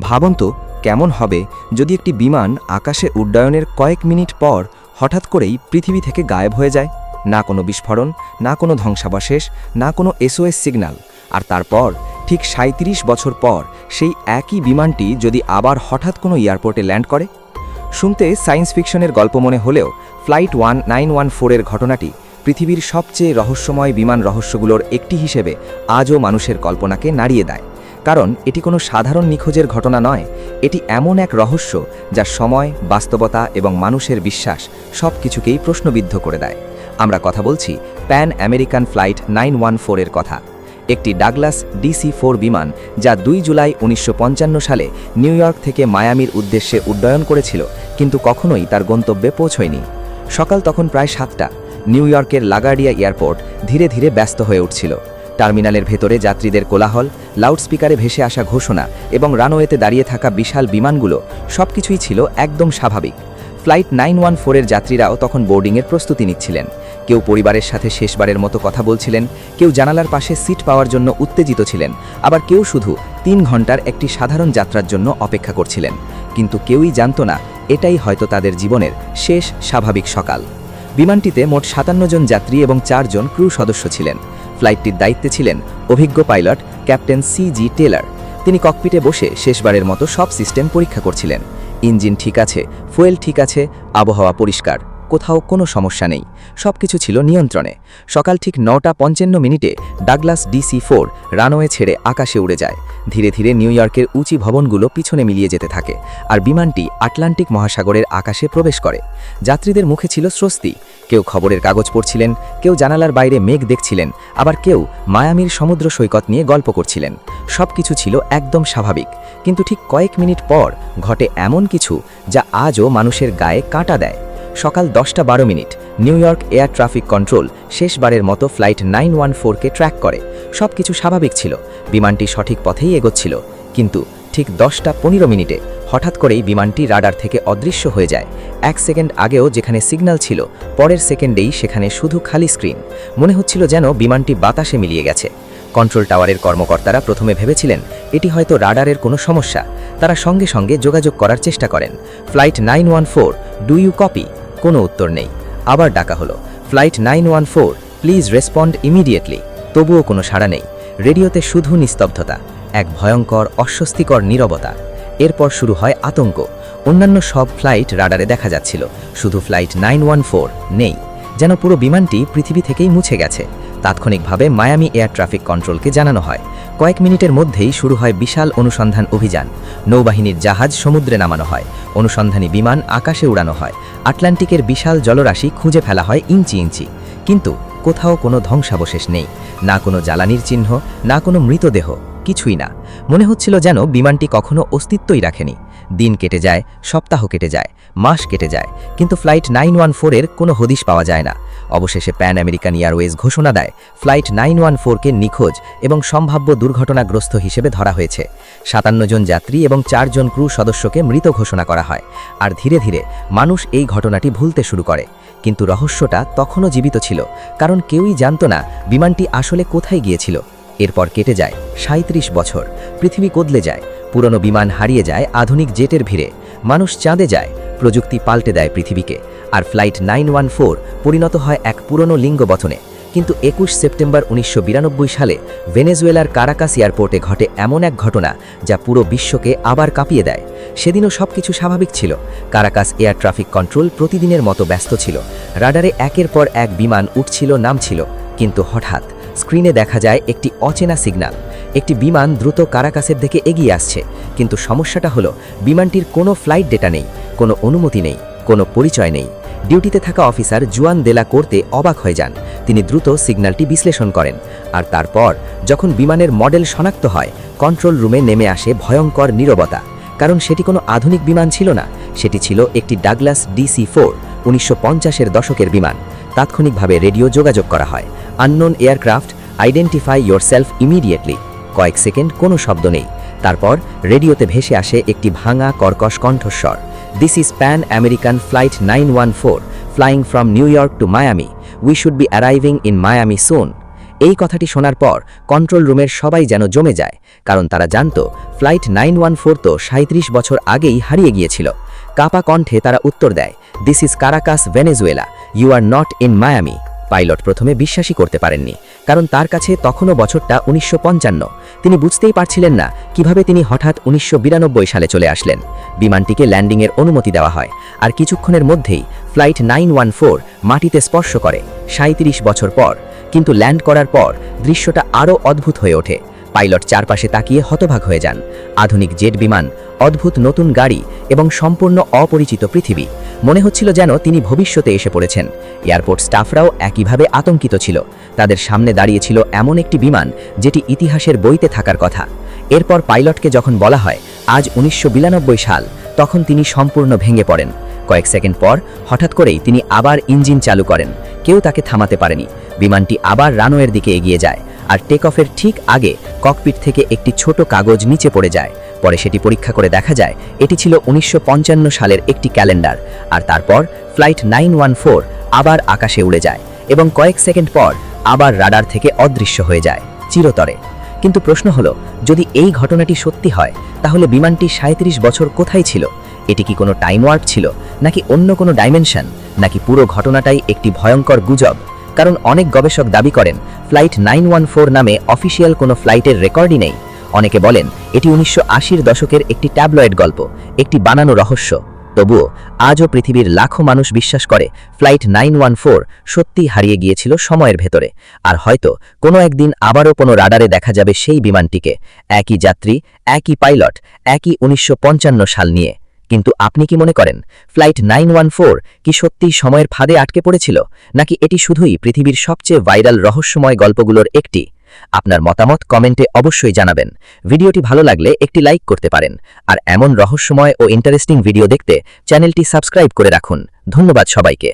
ভাবুন তো কেমন হবে যদি একটি বিমান আকাশে উড্ডয়নের কয়েক মিনিট পর হঠাৎ করেই পৃথিবী থেকে গায়েব হয়ে যায়। না কোনো বিস্ফোরণ, না কোনো ধ্বংসাবশেষ, না কোনো SOS সিগন্যাল। আর তারপর ঠিক ৩৭ বছর পর সেই একই বিমানটি যদি আবার হঠাৎ কোনো এয়ারপোর্টে ল্যান্ড করে। শুনতে সায়েন্স ফিকশনের গল্প মনে হলেও ফ্লাইট 1914-এর ঘটনাটি পৃথিবীর সবচেয়ে রহস্যময় বিমান রহস্যগুলোর একটি হিসেবে আজও মানুষের কল্পনাকে নাড়িয়ে দেয়। কারণ এটি কোনো সাধারণ নিখোঁজের ঘটনা নয়, এটি এমন এক রহস্য যা সময়, বাস্তবতা এবং মানুষের বিশ্বাস সব কিছুকেই প্রশ্নবিদ্ধ করে দেয়। আমরা কথা বলছি প্যান আমেরিকান ফ্লাইট 914-এর কথা, একটি ডাগলাস DC-4 বিমান যা 2 জুলাই 1955 সালে নিউ ইয়র্ক থেকে মায়ামির উদ্দেশ্যে উড্ডয়ন করেছিল, কিন্তু কখনোই তার গন্তব্যে পৌঁছয়নি। সকাল তখন প্রায় 7টা। নিউ ইয়র্কের লাগার্ডিয়া এয়ারপোর্ট ধীরে ধীরে ব্যস্ত হয়ে উঠছিল। টার্মিনালের ভেতরে যাত্রীদের কোলাহল, লাউডস্পিকারে ভেসে আসা ঘোষণা এবং রানওয়েতে দাঁড়িয়ে থাকা বিশাল বিমানগুলো সবকিছুই ছিল একদম স্বাভাবিক। ফ্লাইট 914-এর যাত্রীরাও তখন বোর্ডিংয়ের প্রস্তুতি নিচ্ছিলেন। কেউ পরিবারের সাথে শেষবারের মতো কথা বলছিলেন, কেউ জানালার পাশে সিট পাওয়ার জন্য উত্তেজিত ছিলেন, আবার কেউ শুধু 3 ঘন্টার একটি সাধারণ যাত্রার জন্য অপেক্ষা করছিলেন। কিন্তু কেউই জানত না এটাই হয়তো তাদের জীবনের শেষ স্বাভাবিক সকাল। বিমানটিতে মোট 57 জন যাত্রী এবং 4 জন ক্রু সদস্য ছিলেন। ফ্লাইটটির দায়িত্বে ছিলেন অভিজ্ঞ পাইলট ক্যাপ্টেন CG টেলর। তিনি ককপিটে বসে শেষবারের মতো সব সিস্টেম পরীক্ষা করছিলেন। ইঞ্জিন ঠিক আছে, ফুয়েল ঠিক আছে, আবহাওয়া পরিষ্কার, কোথাও কোনো সমস্যা নেই, সবকিছু ছিল নিয়ন্ত্রণে। সকাল ঠিক 9:55 ডাগলাস DC-4 রানওয়ে ছেড়ে আকাশে উড়ে যায়। ধীরে ধীরে নিউ ইয়র্কের উঁচু ভবনগুলো পিছনে মিলিয়ে যেতে থাকে, আর বিমানটি আটলান্টিক মহাসাগরের আকাশে প্রবেশ করে। যাত্রীদের মুখে ছিল স্বস্তি। কেউ খবরের কাগজ পড়ছিলেন, কেউ জানালার বাইরে মেঘ দেখছিলেন, আবার কেউ মায়ামির সমুদ্র সৈকত নিয়ে গল্প করছিলেন। সবকিছু ছিল একদম স্বাভাবিক। কিন্তু ঠিক কয়েক মিনিট পর ঘটে এমন কিছু যা আজও মানুষের গায়ে কাঁটা দেয়। সকাল 10:12 new York air traffic control শেষবারের মতো ফ্লাইট 914-কে ট্র্যাক করে। সবকিছু স্বাভাবিক ছিল, বিমানটি সঠিক পথেই এগোচ্ছিল। কিন্তু ঠিক 10:15 হঠাৎ করেই বিমানটি রাডার থেকে অদৃশ্য হয়ে যায়। 1 সেকেন্ড আগেও যেখানে সিগন্যাল ছিল, পরের সেকেন্ডেই সেখানে শুধু খালি স্ক্রিন। মনে হচ্ছিল যেন বিমানটি বাতাসে মিলিয়ে গেছে। কন্ট্রোল টাওয়ারের কর্মকর্তারা প্রথমে ভেবেছিলেন এটি হয়তো রাডারের কোনো সমস্যা। তারা সঙ্গে সঙ্গে যোগাযোগ করার চেষ্টা করেন। Flight 914, do you copy? কোনো উত্তর নেই। আবার ডাকা হলো, ফ্লাইট 914, প্লিজ রেসপন্ড ইমিডিয়েটলি। তবুও কোনো সাড়া নেই। রেডিওতে শুধু নিস্তব্ধতা, এক ভয়ঙ্কর অস্বস্তিকর নীরবতা। এরপর শুরু হয় আতঙ্ক। অন্যান্য সব ফ্লাইট রাডারে দেখা যাচ্ছিল, শুধু ফ্লাইট 914 নেই। যেন পুরো বিমানটি পৃথিবী থেকেই মুছে গেছে। তাৎক্ষণিকভাবে মায়ামি এয়ার ট্রাফিক কন্ট্রোলকে জানানো হয়। কয়েক মিনিটের মধ্যেই শুরু হয় বিশাল অনুসন্ধান অভিযান। নৌবাহিনীর জাহাজ সমুদ্রে নামানো হয়, অনুসন্ধানী বিমান আকাশে উড়ানো হয়, আটলান্টিকের বিশাল জলরাশি খুঁজে ফেলা হয় ইঞ্চি ইঞ্চি। কিন্তু কোথাও কোনো ধ্বংসাবশেষ নেই, না কোনো জ্বালানির চিহ্ন, না কোনো মৃতদেহ, কিছুই না। মনে হচ্ছিল যেন বিমানটি কখনো অস্তিত্বই রাখেনি। দিন কেটে যায়, সপ্তাহ কেটে যায়, মাস কেটে যায়, কিন্তু ফ্লাইট 914-এর কোনো হদিশ পাওয়া যায় না। অবশেষে প্যান আমেরিকান এয়ারওয়েজ ঘোষণা দেয় ফ্লাইট 914-কে নিখোঁজ এবং সম্ভাব্য দুর্ঘটনাগ্রস্ত হিসেবে ধরা হয়েছে। 57 জন যাত্রী এবং 4 জন ক্রু সদস্যকে মৃত ঘোষণা করা হয়। আর ধীরে ধীরে মানুষ এই ঘটনাটি ভুলতে শুরু করে। কিন্তু রহস্যটা তখনও জীবিত ছিল, কারণ কেউই জানত না বিমানটি আসলে কোথায় গিয়েছিল। এরপর কেটে যায় 37 বছর। পৃথিবী কদলে যায়, পুরনো বিমান হারিয়ে যায় আধুনিক জেটের ভিড়ে, মানুষ চাঁদে যায়, প্রযুক্তি পাল্টে দেয় পৃথিবীকে। আর ফ্লাইট 914 পরিণত হয় এক পুরনো লিঙ্গবথনে। কিন্তু 21 সেপ্টেম্বর 1992 সালে ভেনেজুয়েলার কারাকাস এয়ারপোর্টে ঘটে এমন এক ঘটনা যা পুরো বিশ্বকে আবার কাঁপিয়ে দেয়। সেদিনও সবকিছু স্বাভাবিক ছিল। কারাকাস এয়ার ট্রাফিক কন্ট্রোল প্রতিদিনের মতো ব্যস্ত ছিল। রাডারে একের পর এক বিমান উঠছিল, নামছিল। কিন্তু হঠাৎ স্ক্রিনে দেখা যায় একটি অচেনা সিগন্যাল। একটি বিমান দ্রুত কারাকাসের দিকে এগিয়ে আসছে। কিন্তু সমস্যাটা হলো বিমানটির কোনো ফ্লাইট ডেটা নেই, কোনো অনুমতি নেই, কোনো পরিচয় নেই। ডিউটিতে থাকা অফিসার জুয়ান দেলা কোর্তে অবাক হয়ে যান। তিনি দ্রুত সিগন্যালটি বিশ্লেষণ করেন। আর তারপর যখন বিমানের মডেল শনাক্ত হয়, কন্ট্রোল রুমে নেমে আসে ভয়ঙ্কর নীরবতা। কারণ সেটি কোনো আধুনিক বিমান ছিল না, সেটি ছিল একটি ডাগলাস DC-4, 1950-এর দশকের বিমান। তাৎক্ষণিকভাবে রেডিও যোগাযোগ করা হয়, unknown aircraft, identify yourself immediately. কয়েক সেকেন্ড কোনো শব্দ নেই। তারপর রেডিওতে ভেসে আসে একটি ভাঙা কর্কশ কণ্ঠস্বর, this is Pan American flight 914, flying from New York to Miami, we should be arriving in Miami soon. এই কথাটি শোনার পর কন্ট্রোল রুমের সবাই যেন জমে যায়, কারণ তারা জানত ফ্লাইট 914 তো 37 বছর আগেই হারিয়ে গিয়েছিল। কাপা কণ্ঠে তারা উত্তর দেয়, this is Caracas, Venezuela, you are not in Miami. Pilot প্রথমে বিশ্বাসই করতে পারেননি, কারণ তার কাছে তখনও বছরটা 1955। তিনি বুঝতেই পারছিলেন না কিভাবে তিনি হঠাৎ 1992 সালে চলে আসলেন। বিমানটিকে ল্যান্ডিংয়ের অনুমতি দেওয়া হয়, আর কিছুক্ষণের মধ্যেই ফ্লাইট 914 মাটিতে স্পর্শ করে 37 বছর পর। কিন্তু ল্যান্ড করার পর দৃশ্যটা আরও অদ্ভুত হয়ে ওঠে। পাইলট চারপাশে তাকিয়ে হতবাক হয়ে যান। আধুনিক জেট বিমান, অদ্ভুত নতুন গাড়ি এবং সম্পূর্ণ অপরিচিত পৃথিবী। মনে হচ্ছিল যেন তিনি ভবিষ্যতে এসে পড়েছেন। এয়ারপোর্ট স্টাফরাও একইভাবে আতঙ্কিত ছিল। তাদের সামনে দাঁড়িয়েছিল এমন একটি বিমান যেটি ইতিহাসের বইতে থাকার কথা। এরপর পাইলটকে যখন বলা হয় আজ 1992 সাল, তখন তিনি সম্পূর্ণ ভেঙে পড়েন। কয়েক সেকেন্ড পর হঠাৎ করেই তিনি আবার ইঞ্জিন চালু করেন। কেউ তাকে থামাতে পারেনি। বিমানটি আবার রানওয়ের দিকে এগিয়ে যায়, আর টেক অফের ঠিক আগে ককপিট থেকে একটি ছোট কাগজ নিচে পড়ে যায়। পরে সেটি পরীক্ষা করে দেখা যায় এটি ছিল 1955 সালের একটি ক্যালেন্ডার। আর তারপর ফ্লাইট 914 আবার আকাশে উড়ে যায় এবং কয়েক সেকেন্ড পর আবার রাডার থেকে অদৃশ্য হয়ে যায় চিরতরে। কিন্তু প্রশ্ন হলো, যদি এই ঘটনাটি সত্যি হয়, তাহলে বিমানটি 37 বছর কোথায় ছিল? এটি কি কোনো টাইম ওয়ার্প ছিল, নাকি অন্য কোনো ডাইমেনশন, নাকি পুরো ঘটনাটাই একটি ভয়ঙ্কর গুজব? কারণ অনেক গবেষক দাবি করেন ফ্লাইট 914 নামে অফিসিয়াল কোনো ফ্লাইটের রেকর্ডই নেই। অনেকে বলেন এটি 1980-র দশকের একটি ট্যাবলয়েড গল্প, একটি বানানো রহস্য। তবুও আজও পৃথিবীর লাখো মানুষ বিশ্বাস করে ফ্লাইট 914 সত্যিই হারিয়ে গিয়েছিল সময়ের ভেতরে। আর হয়তো কোনো একদিন আবারও কোনো রাডারে দেখা যাবে সেই বিমানটিকে, একই যাত্রী, একই পাইলট, একই 1955 সাল নিয়ে। কিন্তু আপনি কি মনে করেন ফ্লাইট 914 কি সত্যিই সময়ের ফাঁদে আটকে পড়েছিল, নাকি এটি শুধুই পৃথিবীর সবচেয়ে ভাইরাল রহস্যময় গল্পগুলোর একটি? আপনার মতামত কমেন্টে অবশ্যই জানাবেন। ভিডিওটি ভালো লাগলে একটি লাইক করতে পারেন, আর এমন রহস্যময় ও ইন্টারেস্টিং ভিডিও দেখতে চ্যানেলটি সাবস্ক্রাইব করে রাখুন। ধন্যবাদ সবাইকে।